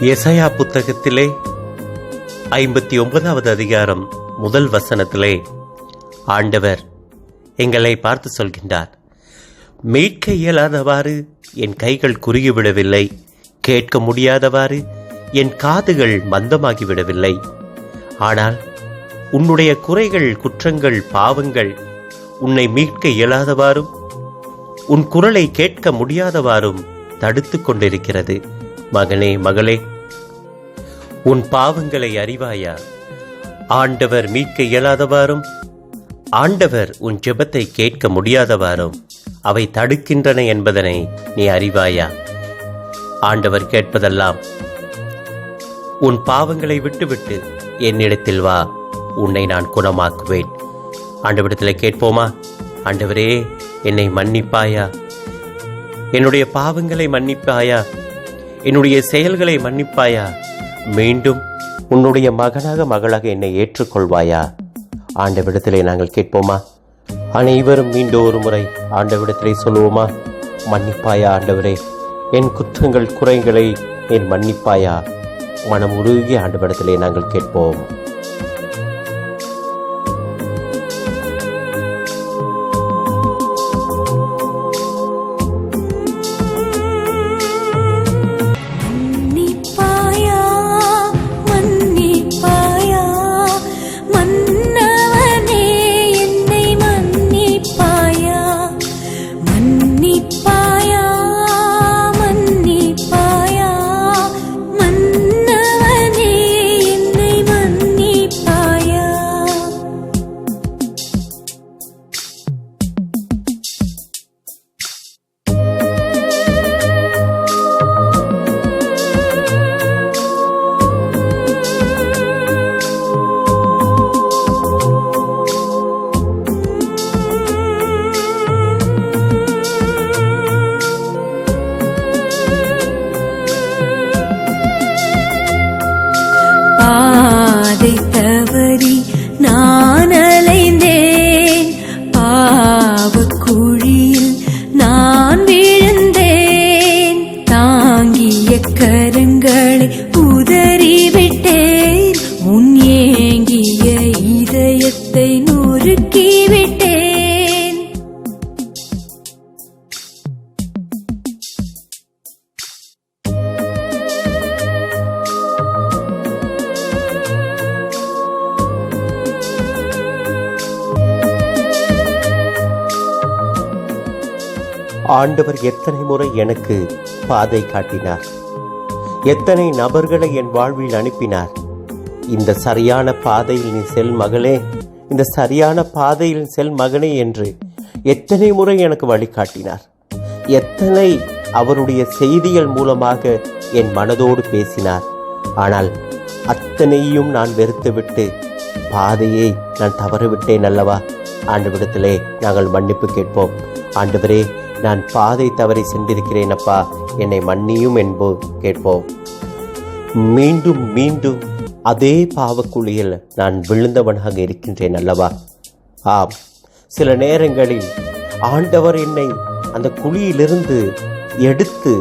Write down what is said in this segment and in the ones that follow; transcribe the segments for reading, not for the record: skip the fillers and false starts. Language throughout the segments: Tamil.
எசாயா புத்தகத்திலே 59வது அதிகாரம் முதல் வசனத்திலே ஆண்டவர் எங்களை பார்த்து சொல்கின்றார், மீட்க இயலாதவாறு என் கைகள் குறுகிவிடவில்லை, கேட்க முடியாதவாறு என் காதுகள் மந்தமாகிவிடவில்லை. ஆனால் உன்னுடைய குறைகள், குற்றங்கள், பாவங்கள் உன்னை மீட்க இயலாதவாறும் உன் குரலை கேட்க முடியாதவாறும் தடுத்து கொண்டிருக்கிறது. மகனே, மகளே, உன் பாவங்களை அறிவாயா? ஆண்டவர் மீட்க இயலாதவாறும் ஆண்டவர் உன் ஜெபத்தை கேட்க முடியாதவாறும் அவை தடுக்கின்றன என்பதனை நீ அறிவாயா? ஆண்டவர் கேட்பதெல்லாம், உன் பாவங்களை விட்டுவிட்டு என்னிடத்தில் வா, உன்னை நான் குணமாக்குவேன். ஆண்டவரிடத்தில் கேட்போமா? ஆண்டவரே, என்னை மன்னிப்பாயா? என்னுடைய பாவங்களை மன்னிப்பாயா? என்னுடைய செயல்களை மன்னிப்பாயா? மீண்டும் உன்னுடைய மகனாக, மகளாக என்னை ஏற்றுக்கொள்வாயா? ஆண்டவரிடத்திலே நாங்கள் கேட்போமா? அனைவரும் மீண்டும் ஒரு முறை ஆண்டவரிடத்திலே சொல்லுவோமா? மன்னிப்பாயா ஆண்டவரே, என் குற்றங்கள், குறைகளை என் மன்னிப்பாயா? மனம் உருகி ஆண்டவரிடத்திலே நாங்கள் கேட்போம். பாதை தவறி நான் அலைந்தேன், பாவக்குழியில் நான் விழுந்தேன், தாங்கிய கரங்களை உதறிவிட்டேன், முன் ஏங்கிய இதயத்தை நொறுக்கிவிட்டேன். ஆண்டவர் எத்தனை முறை எனக்கு பாதை காட்டினார், எத்தனை நபர்களை என் வாழ்வில் அனுப்பினார். இந்த சரியான பாதையில் நீ செல் மகளே, இந்த சரியான பாதையில் செல் மகனே என்று எத்தனை முறை எனக்கு வழிகாட்டினார். எத்தனை அவருடைய செய்திகள் மூலமாக என் மனதோடு பேசினார். ஆனால் அத்தனையும் நான் வெறுத்துவிட்டு பாதையை நான் தவறவிட்டேன் அல்லவா? ஆண்டவரிடத்திலே நாங்கள் மன்னிப்பு கேட்போம். ஆண்டவரே, நான் பாதை தவறி சென்றிருக்கிறேன் அப்பா, என்னை மன்னியும் என்போ கேட்போம். மீண்டும் மீண்டும் அதே பாவக்குழியில் நான் விழுந்தவனாக இருக்கின்றேன் அல்லவா? ஆம், சில நேரங்களில் ஆண்டவர் என்னை அந்த குழியிலிருந்து எடுத்து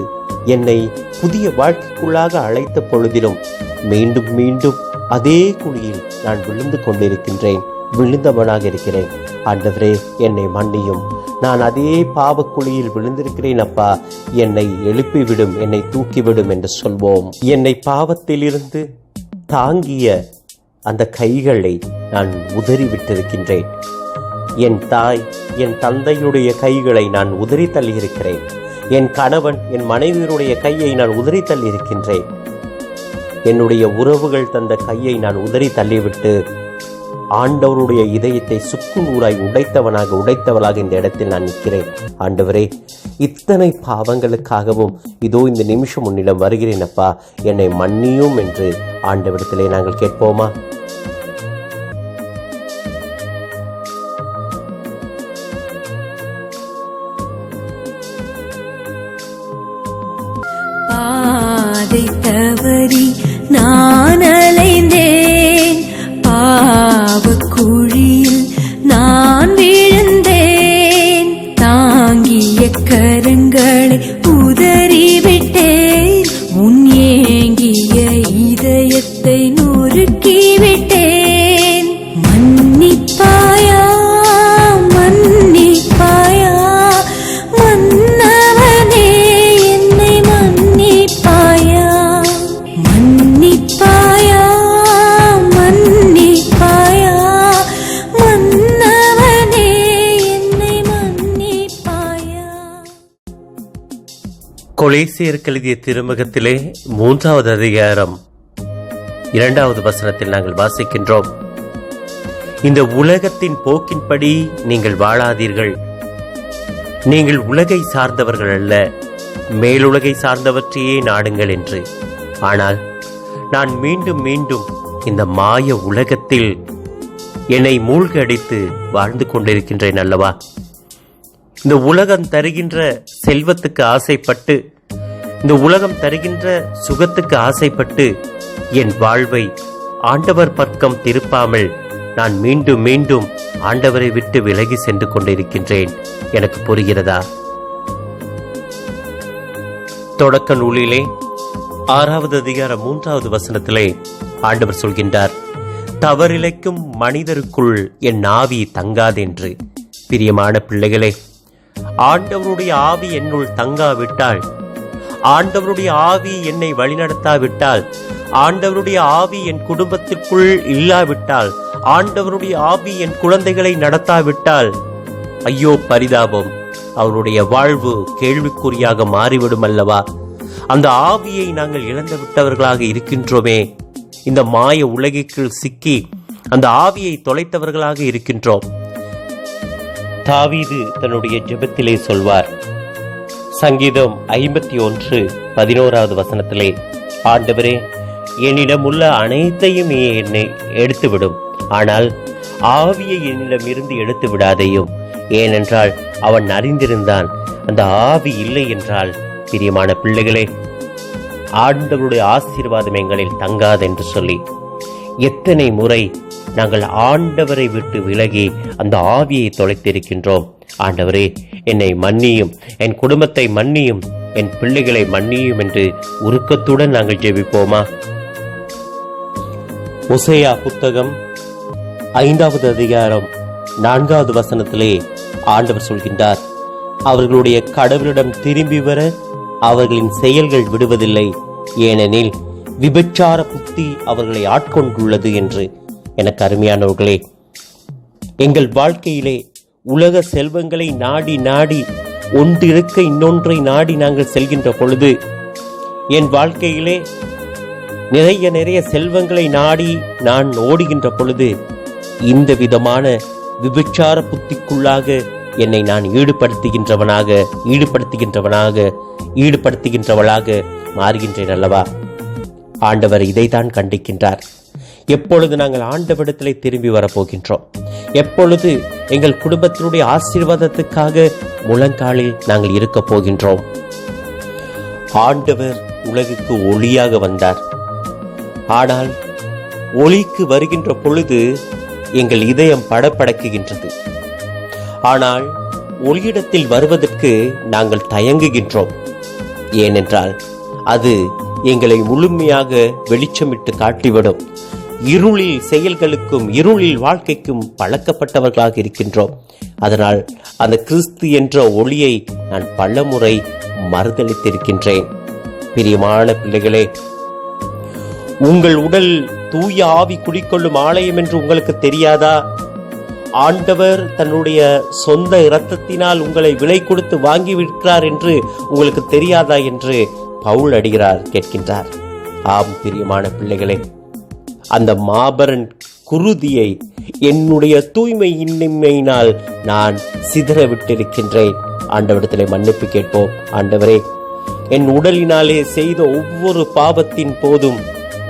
என்னை புதிய வாழ்க்கைக்குள்ளாக அழைத்த பொழுதிலும் மீண்டும் மீண்டும் அதே குழியில் நான் விழுந்து கொண்டிருக்கின்றேன், விழுந்தவனாக இருக்கிறேன். ஆண்டவரே, என்னை மன்னியும், நான் அதே பாவக்குழியில் விழுந்திருக்கிறேன் அப்பா, என்னை எழுப்பிவிடும், என்னை தூக்கிவிடும் என்று சொல்வோம். என்னை பாவத்திலிருந்து தாங்கிய அந்த கைகளை நான் உதறிவிட்டிருக்கின்றேன். என் தாய், என் தந்தையுடைய கைகளை நான் உதறி தள்ளியிருக்கிறேன். என் கணவன், என் மனைவியுடைய கையை நான் உதறி தள்ளியிருக்கின்றேன். என்னுடைய உறவுகள் தந்த கையை நான் உதறி தள்ளிவிட்டு ஆண்டவருடைய இதயத்தை சுக்கு நூறாய் உடைத்தவளாக இந்த இடத்தில் நான் நிற்கிறேன். ஆண்டவரே, இத்தனை பாவங்களுக்காகவும் இதோ இந்த நிமிஷம் உன்னிடம் வருகிறேன் அப்பா, என்னை மன்னியும் என்று ஆண்டவரிடத்திலே நாங்கள் கேட்போமா? பாதை தவறி நான் அலைந்தேன், பாவக்குழியில் நான் விழுந்தேன், தாங்கிய கரங்களை உதறிவிட்டேன், முன் ஏங்கிய கொலேசியருக்கு எழுதிய திருமுகத்திலே 3வது அதிகாரம் 2வது வசனத்தில் நாங்கள் வாசிக்கின்றோம், இந்த உலகத்தின் போக்கின்படி நீங்கள் வாழாதீர்கள். நீங்கள் உலகை சார்ந்தவர்கள் அல்ல, மேலுலகை சார்ந்தவற்றையே நாடுங்கள் என்று. ஆனால் நான் மீண்டும் மீண்டும் இந்த மாய உலகத்தில் என்னை மூழ்கடித்து வாழ்ந்து கொண்டிருக்கின்றேன் அல்லவா? இந்த உலகம் தருகின்ற செல்வத்துக்கு ஆசைப்பட்டு, இந்த உலகம் தருகின்ற சுகத்துக்கு ஆசைப்பட்டு என் வாழ்வை ஆண்டவர் பக்கம் திருப்பாமல் நான் மீண்டும் மீண்டும் ஆண்டவரை விட்டு விலகி சென்று கொண்டிருக்கின்றேன். எனக்கு புரிகிறதா? தொடக்க நூலிலே 6வது அதிகாரம் 3வது வசனத்திலே ஆண்டவர் சொல்கின்றார், தவறிழைக்கும் மனிதருக்குள் என் ஆவி தங்காதென்று. பிரியமான பிள்ளைகளே, ஆண்டவருடைய ஆவி என்னுள் தங்காவிட்டால், ஆண்டவருடைய ஆவி என்னை வழிநடத்தாவிட்டால், ஆண்டவருடைய ஆவி என் குடும்பத்திற்குள் இல்லாவிட்டால், ஆண்டவருடைய ஆவி என் குழந்தைகளை நடத்தாவிட்டால், ஐயோ பரிதாபம், அவருடைய வாழ்வு கேள்விக்குறியாக மாறிவிடும் அல்லவா? அந்த ஆவியை நாங்கள் இழந்து விட்டவர்களாக இருக்கின்றோமே. இந்த மாய உலகிற்குள் சிக்கி அந்த ஆவியை தொலைத்தவர்களாக இருக்கின்றோம். தாவீது தன்னுடைய ஜெபத்திலே சொல்வார், சங்கீதம் 51:11வது வசனத்திலே, ஆண்டவரே, என்னிடம் உள்ள அனைத்தையும் நீ என்னை எடுத்துவிடும், ஆனால் ஆவியை என்னிடமிருந்து எடுத்து விடாதையும். ஏனென்றால் அவன் அறிந்திருந்தான், அந்த ஆவி இல்லை என்றால். பிரியமான பிள்ளைகளே, ஆண்டவருடைய ஆசீர்வாதம் எங்களில் தங்காதென்று சொல்லி எத்தனை முறை நாங்கள் ஆண்டவரை விட்டு விலகி அந்த ஆவியை தொலைத்திருக்கின்றோம். ஆண்டவரே, என்னை மன்னியும், என் குடும்பத்தை மன்னியும், என் பிள்ளைகளை மன்னியும் என்று உருக்கத்துடன் நாங்கள் ஜெபிப்போமா? ஓசேயா புத்தகம் 5வது அதிகாரம் 4வது வசனத்திலே ஆண்டவர் சொல்கின்றார், அவர்களுடைய கடவுளிடம் திரும்பி வர அவர்களின் செயல்கள் விடுவதில்லை, ஏனெனில் விபச்சார புத்தி அவர்களை ஆட்கொண்டுள்ளது என்று. எனக்கு அருமையானவர்களே, எங்கள் வாழ்க்கையிலே உலக செல்வங்களை நாடி நாடி ஒன்றிருக்க இன்னொன்றை நாடி நாங்கள் செல்கின்ற பொழுது, என் வாழ்க்கையிலே நிறைய செல்வங்களை நாடி நான் ஓடுகின்ற பொழுது, இந்த விதமான விபச்சார புத்திக்குள்ளாக என்னை நான் ஈடுபடுத்துகின்றவளாக மாறுகின்றேன் அல்லவா? ஆண்டவர் இதைத்தான் கண்டிக்கின்றார். எப்பொழுது நாங்கள் ஆண்டவரிடத்திலே திரும்பி வரப்போகின்றோம்? எப்பொழுது எங்கள் குடும்பத்தினுடைய ஆசீர்வாதத்துக்காக முழங்காலில் நாங்கள் இருக்க போகின்றோம்? ஆண்டவர் உலகுக்கு ஒளியாக வந்தார். ஆனால் ஒளிக்கு வருகின்ற பொழுது எங்கள் இதயம் படபடக்குகின்றது. ஆனால் ஒளியிடத்தில் வருவதற்கு நாங்கள் தயங்குகின்றோம். ஏனென்றால் அது எங்களை முழுமையாக வெளிச்சமிட்டு காட்டிவிடும். இருளில் செயல்களுக்கும் இருளில் வாழ்க்கைக்கும் பழக்கப்பட்டவர்களாக இருக்கின்றோம். அதனால் அந்த கிறிஸ்து என்ற ஒளியை நான் பலமுறை மறுதளித்திருக்கின்றேன். பிரியமான பிள்ளைகளே, உங்கள் உடல் தூய ஆவி குடிக்கொள்ளும் ஆலயம் என்று உங்களுக்கு தெரியாதா? ஆண்டவர் தன்னுடைய சொந்த இரத்தத்தினால் உங்களை விலை கொடுத்து வாங்கி விற்கிறார் என்று உங்களுக்கு தெரியாதா என்று பவுல் அடிகளார் கேட்கின்றார். ஆம் பிரியமான பிள்ளைகளே, அந்த மாபரன் குருதியை என்னுடைய தூய்மை இன்மையினால் நான் சிதற விட்டிருக்கின்றேன். ஆண்டவரிடத்திலே மன்னிப்பு கேட்போம். ஆண்டவரே, என் உடலினாலே செய்த ஒவ்வொரு பாவத்தின் போதும்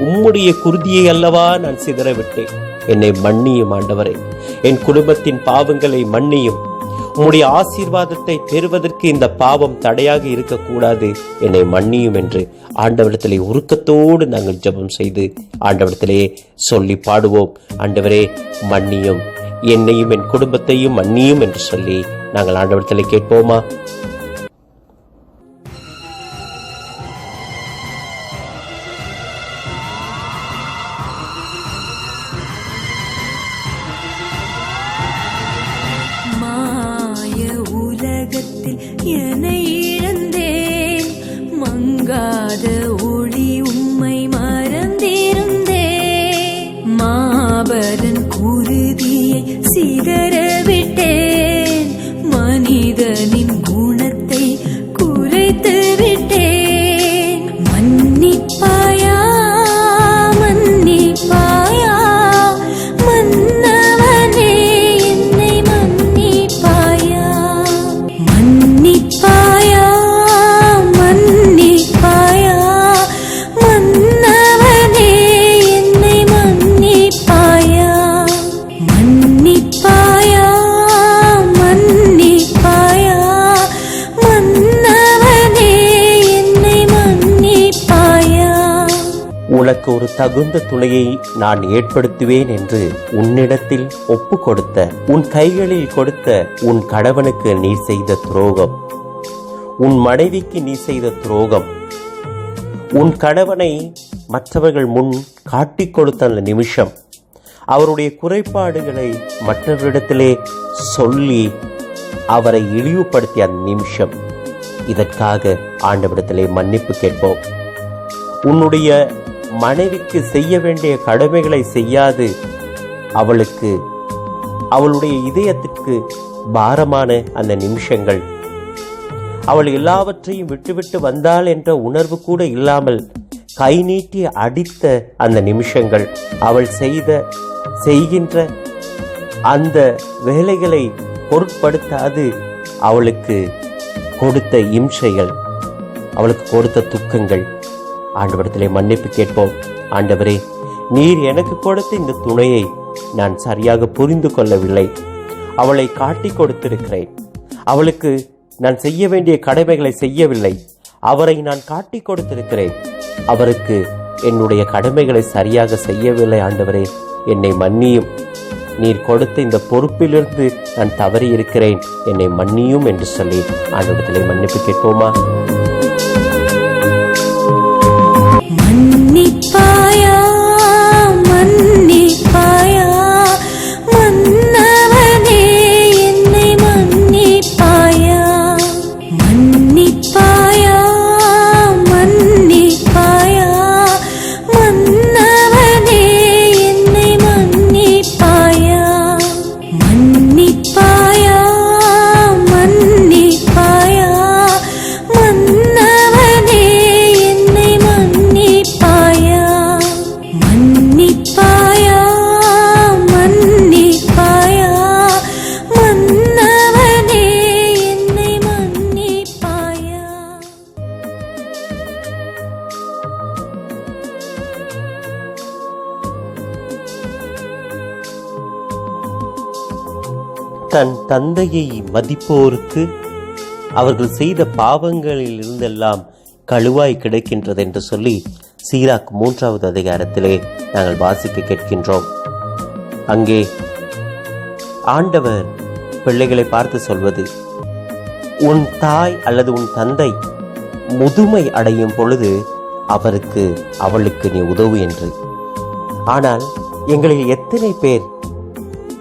உம்முடைய குருதியை அல்லவா நான் சிதறவிட்டேன். என்னை மன்னியும் ஆண்டவரே. என் குடும்பத்தின் பாவங்களை மன்னியும். உம்முடைய ஆசீர்வாதத்தை பெறுவதற்கு இந்த பாவம் தடையாக இருக்கக்கூடாது, என்னை மன்னியும் என்று ஆண்டவரிடத்திலே உருக்கத்தோடு நாங்கள் ஜெபம் செய்து ஆண்டவரிடத்திலே சொல்லி பாடுவோம். ஆண்டவரே மன்னியும், என்னையும் என் குடும்பத்தையும் மன்னியும் என்று சொல்லி நாங்கள் ஆண்டவரிடத்திலே கேட்போமா? என்னை இழந்தேன், மங்காத ஒளி உம்மை மறந்திருந்தேன். மாபரன் குருதியை சிதறவிட்டேன், மனிதனின் குணத்தை குறைத்து விட்டேன். உனக்கு ஒரு தகுந்த துணையை நான் ஏற்படுத்துவேன் என்று உன்னிடத்தில் ஒப்பு கொடுத்த, உன் கைகளில் கொடுத்த உன் கணவனுக்கு நீ செய்த துரோகம், உன் மனைவிக்கு நீ செய்த துரோகம், உன் கணவனை மற்றவர்கள் முன் காட்டிக் கொடுத்த அந்த நிமிஷம், அவருடைய குறைபாடுகளை மற்றவரிடத்திலே சொல்லி அவரை இழிவுபடுத்திய அந்த நிமிஷம், இதற்காக ஆண்டவரிடத்திலே மன்னிப்பு கேட்போம். உன்னுடைய மனைவிக்கு செய்ய வேண்டிய கடமைகளை செய்யாது அவளுக்கு, அவளுடைய இதயத்திற்கு பாரமான அந்த நிமிஷங்கள், அவள் எல்லாவற்றையும் விட்டுவிட்டு வந்தாள் என்ற உணர்வு கூட இல்லாமல் கை நீட்டி அடித்த அந்த நிமிஷங்கள், அவள் செய்கின்ற அந்த வேலைகளை பொருட்படுத்தாது அவளுக்கு கொடுத்த இம்சைகள், அவளுக்கு கொடுத்த துக்கங்கள், ஆண்டவரிடத்திலே மன்னிப்பு கேட்போம். ஆண்டவரே, நீர் எனக்கு கொடுத்த இந்த துணையை நான் சரியாக புரிந்து கொள்ளவில்லை. அவளை காட்டி கொடுத்திருக்கிறேன். அவளுக்கு நான் செய்ய வேண்டிய கடமைகளை செய்யவில்லை. அவரை நான் காட்டி கொடுத்திருக்கிறேன். அவருக்கு என்னுடைய கடமைகளை சரியாக செய்யவில்லை. ஆண்டவரே, என்னை மன்னியும். நீர் கொடுத்த இந்த பொறுப்பிலிருந்து நான் தவறி இருக்கிறேன், என்னை மன்னியும் என்று சொல்லி ஆண்டவரிடத்திலே மன்னிப்பு கேட்போமா? மன்னிப்பாயா மன்னிப்பாயா மன்னவனே, என்னை மன்னிப்பாயா. மன்னிப்பாயா மன்னிப்பாயா மன்னவனே, என்னை மன்னிப்பாயா. மன்னிப்பாயா மன்னிப்பாயா மன்னவனே, என்னை மன்னிப்பாயா. மன்னிப்பாயா மன்னிப்பாயா மன்னவனே, என்னை மன்னிப்பாயா. தன் தந்தையை மதிப்போருக்கு அவர்கள் செய்த பாவங்களில் இருந்தெல்லாம் கழுவாய் கிடைக்கின்றது என்று சொல்லி சீராக் 3வது அதிகாரத்திலே நாங்கள் வாசிக்க கேட்கின்றோம். அங்கே ஆண்டவர் பிள்ளைகளை பார்த்து சொல்வது, உன் தாய் அல்லது உன் தந்தை முதுமை அடையும் பொழுது அவளுக்கு நீ உதவு என்று. ஆனால் எங்களில் எத்தனை பேர்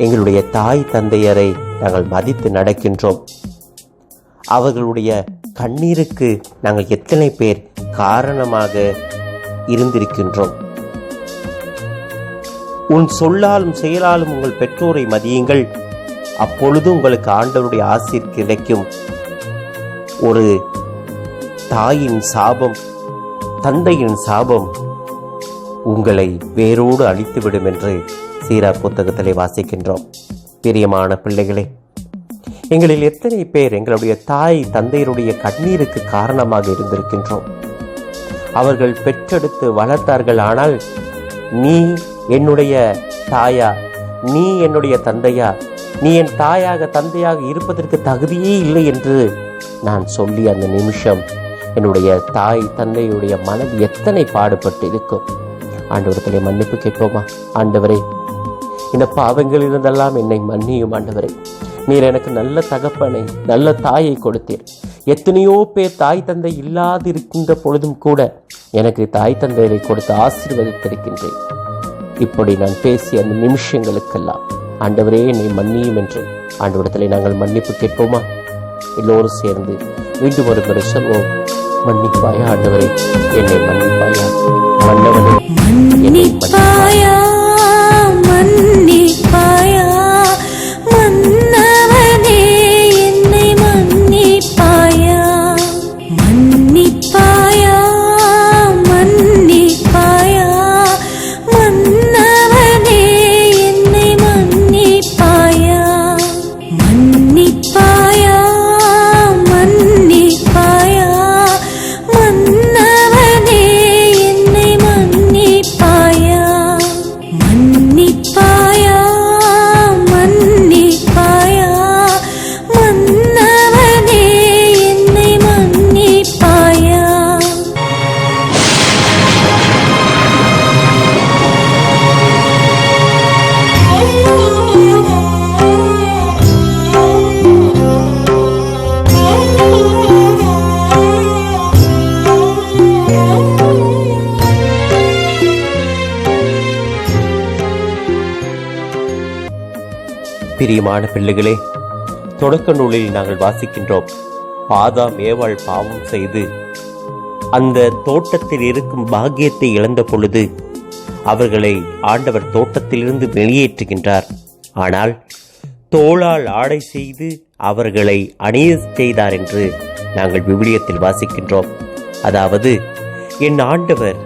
எங்களுடைய தாய் தந்தையரை நாங்கள் மதித்து நடக்கின்றோம்? அவர்களுடைய கண்ணீருக்கு நாங்கள் எத்தனை பேர் காரணமாக இருந்திருக்கின்றோம்? உன் சொல்லாலும் செயலாலும் உங்கள் பெற்றோரை மதியுங்கள், அப்பொழுது உங்களுக்கு ஆண்டவருடைய ஆசீர் கிடைக்கும். ஒரு தாயின் சாபம், தந்தையின் சாபம் உங்களை வேரோடு அழித்துவிடும் என்று சீராக் புத்தகத்திலே வாசிக்கின்றோம். பிரியமான பிள்ளைகளே, எங்களில் எத்தனை பேர் எங்களுடைய தாய் தந்தையருடைய கண்ணீருக்கு காரணமாக இருந்திருக்கின்றோம்? அவர்கள் பெற்றெடுத்து வளர்த்தார்கள், ஆனால் நீ என்னுடைய தாயா, நீ என்னுடைய தந்தையா, நீ என் தாயாக தந்தையாக இருப்பதற்கு தகுதியே இல்லை என்று நான் சொல்லி அந்த நிமிஷம் என்னுடைய தாய் தந்தையுடைய மனது எத்தனை பாடுபட்டு இருக்கும். ஆண்டவரிடத்திலே மன்னிப்பு கேட்போமா? ஆண்டவரே, இந்த பாவங்கள் இருந்தெல்லாம் என்னை மன்னியும். ஆண்டவரே, நீர் எனக்கு நல்ல தகப்பனை, நல்ல தாயை கொடுத்தீர். எத்தனையோ பேர் தாய் தந்தை இல்லாதிருக்கின்ற பொழுதும் கூட எனக்கு தாய் தந்தையை கொடுத்து ஆசீர்வதித்திருக்கின்றேன். இப்படி நான் பேசிய அந்த நிமிஷங்களுக்கெல்லாம் ஆண்டவரே என்னை மன்னியும் என்று ஆண்டவரிடத்திலே நாங்கள் மன்னிப்பு கேட்போமா? எல்லோரும் சேர்ந்து மீண்டும் ஒரு முறை சொல்வோம். மன்னிப்பாயா ஆண்டவரே, என்னை மன்னிப்பாயா. மன்னவனே, மன்னிப்பாயா மன்னிப்பாயா மன்னவனே, என்னை மன்னிப்பாயா. மன்னிப்பாயா மன்னிப்பாயா மன்னவனே, என்னை மன்னிப்பாயா. மன்னிப்பாயா மன்னிப்பாயா மன்னவனே, என்னை மன்னிப்பாயா. பிரியமான பிள்ளைகளே, தொடக்க நூலில் நாங்கள் வாசிக்கின்றோம், ஆதாம் ஏவாள் பாவம் செய்து அந்த தோட்டத்தில் இருக்கும் பாக்கியத்தை இழந்த பொழுது அவர்களை ஆண்டவர் தோட்டத்திலிருந்து வெளியேற்றுகின்றார். ஆனால் தோளால் ஆடை செய்து அவர்களை அணிய செய்தார் என்று நாங்கள் விவிலியத்தில் வாசிக்கின்றோம். அதாவது, என் ஆண்டவர்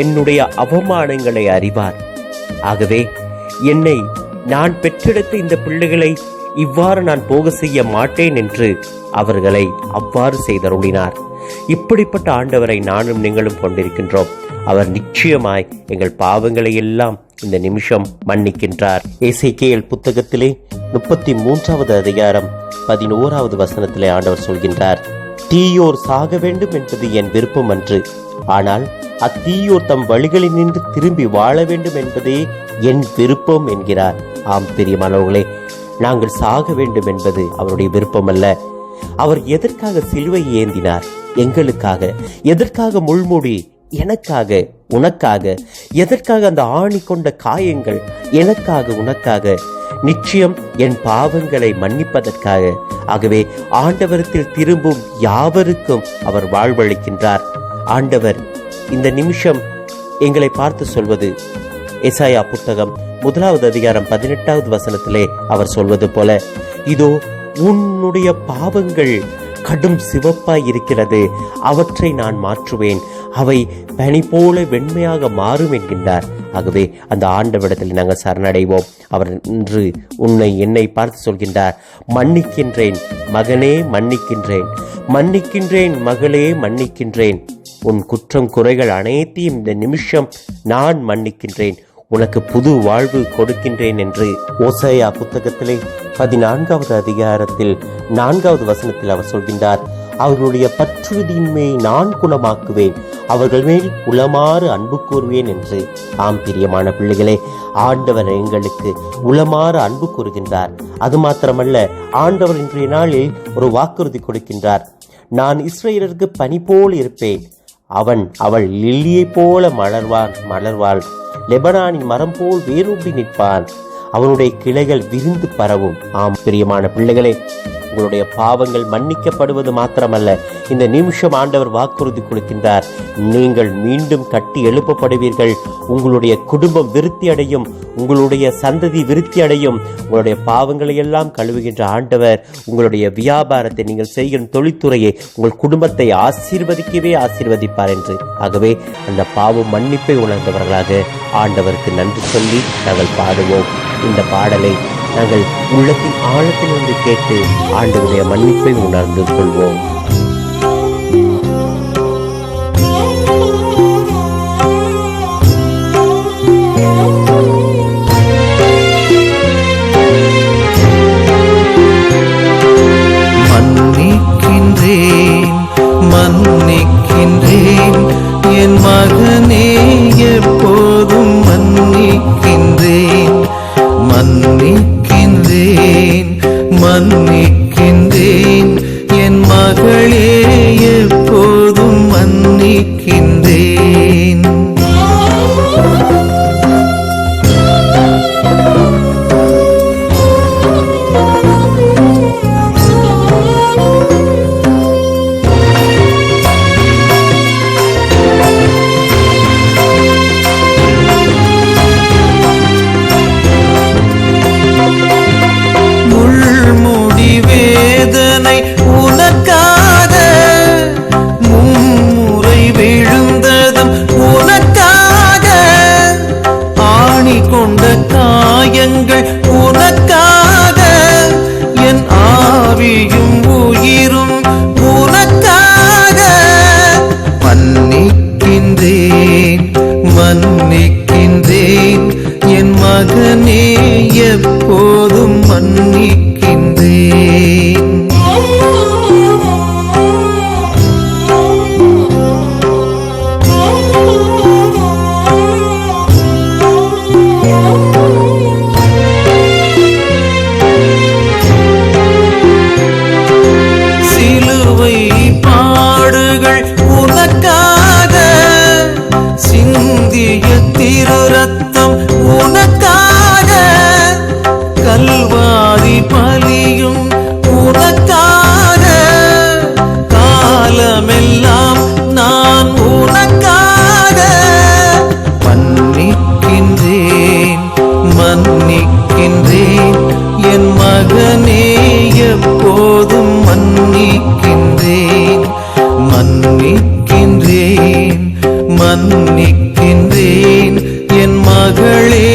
என்னுடைய அவமானங்களை அறிவார். ஆகவே நான் பெற்றெடுத்த இந்த பிள்ளைகளை இவ்வாறு நான் போக செய்ய மாட்டேன் என்று அவர்களை அவ்வாறு செய்தருளினார். இப்படிப்பட்ட ஆண்டவரை நானும் நீங்களும் கொண்டிருக்கின்றோம். அவர் நிச்சயமாய் எங்கள் பாவங்களை எல்லாம் இந்த நிமிஷம் மன்னிக்கின்றார். எசேக்கியேல் புத்தகத்திலே 33வது அதிகாரம் 11வது வசனத்திலே ஆண்டவர் சொல்கின்றார், தீயோர் சாக வேண்டும் என்பது என் விருப்பம் அன்று, ஆனால் அத்தீயோர் தம் வழிகளில் நின்று திரும்பி வாழ வேண்டும் என்பதே என் விருப்பம் என்கிறார். ஆம் பிரியமானவர்களே, நாங்கள் சாக வேண்டும் என்பது அவருடைய விருப்பம் அல்ல. அவர் எதற்காக சிலுவை ஏந்தினார்? எங்களுக்காக. எதற்காக முள்முடி? எனக்காக, உனக்காக. எதற்காக அந்த ஆணி கொண்ட காயங்கள்? எனக்காக, உனக்காக. நிச்சயம் என் பாவங்களை மன்னிப்பதற்காக. ஆகவே ஆண்டவரத்தில் திரும்பும் யாவருக்கும் அவர் வாழ்வளிக்கின்றார். ஆண்டவர் இந்த நிமிஷம் எங்களை பார்த்து சொல்வது, எசாயா புத்தகம் 1வது அதிகாரம் 18வது வசனத்திலே அவர் சொல்வது போல, இதோ உன்னுடைய பாவங்கள் கடும் சிவப்பாய் இருக்கிறது, அவற்றை நான் மாற்றுவேன், அவை பனி போல வெண்மையாக மாறும் என்கின்றார். ஆகவே அந்த ஆண்டவரிடத்தில் நாங்கள் சரணடைவோம். அவர் இன்று என்னை பார்த்து சொல்கின்றார், மன்னிக்கின்றேன் மகனே, மன்னிக்கின்றேன், மன்னிக்கின்றேன் மகளே, மன்னிக்கின்றேன். உன் குற்றம் குறைகள் அனைத்தையும் இந்த நிமிஷம் நான் மன்னிக்கின்றேன், உனக்கு புது வாழ்வு கொடுக்கின்றேன் என்று ஓசாயா புத்தகத்திலே 14வது அதிகாரத்தில் 4வது வசனத்தில் அவர் சொல்கின்றார், அவர்களுடைய பற்றுறுதியின்மையை நான் குணமாக்குவேன், அவர்கள் மேல் உளமாறு அன்பு கூறுவேன் என்று. ஆம் பிரியமான பிள்ளைகளே, ஆண்டவர் எங்களுக்கு உளமாறு அன்பு கூறுகின்றார். அது மாத்திரமல்ல, ஆண்டவர் இன்றைய நாளில் ஒரு வாக்குறுதி கொடுக்கின்றார், நான் இஸ்ரவேலருக்கு பனி போல் இருப்பேன், அவள் லில்லியை போல மலர்வாள், லெபனானின் மரம் போல் வேரூன்றி நிற்பான், அவனுடைய கிளைகள் விரிந்து பரவும். ஆம் பிரியமான பிள்ளைகளே, உங்களுடைய பாவங்கள் மன்னிக்கப்படுவது மாத்திரமல்ல, இந்த நிமிஷம் ஆண்டவர் வாக்குறுதி கொடுக்கின்றார், நீங்கள் மீண்டும் கட்டி எழுப்பப்படுவீர்கள், உங்களுடைய குடும்பம் விருத்தி அடையும், உங்களுடைய சந்ததி விருத்தி அடையும். உங்களுடைய பாவங்களை எல்லாம் கழுவுகின்ற ஆண்டவர் உங்களுடைய வியாபாரத்தை, நீங்கள் செய்கிற தொழில்துறையை, உங்கள் குடும்பத்தை ஆசீர்வதிப்பார் என்று. ஆகவே அந்த பாவம் மன்னிப்பை உணர்ந்தவர்களாக ஆண்டவருக்கு நன்றி சொல்லி நாங்கள் பாடுவோம். இந்த பாடலை நாங்கள் உள்ளத்தின் ஆழத்திலிருந்து கேட்டு ஆண்டவருடைய மன்னிப்பை உணர்ந்து கொள்வோம். மன்னிக்கின்றேன் என் மகனே, எப்போதும் மன்னிக்கின்றேன், மன்னிக்கின்றேன், மன்னிக்கின்றேன் என் மகளே, எப்போதும் மன்னிக்கின்றேன். உனக்காக என் ஆவியும் உயிரும் உனக்காக. மன்னிக்கின்றேன், மன்னிக்கின்றேன் என் மகனே, எப்போதும் மன்னிக்கின்றேன். திரு ரத்தம் உனக்காக, கல்வாரி உனக்காக மன்னிக்கின்றேன் மன்னிக்கின்றேன் என் மகனே எப்போதும் மன்னிக்கின்றேன் மன்னிக்கின்றேன் மன்னிக்கின்றேன் என் மகளே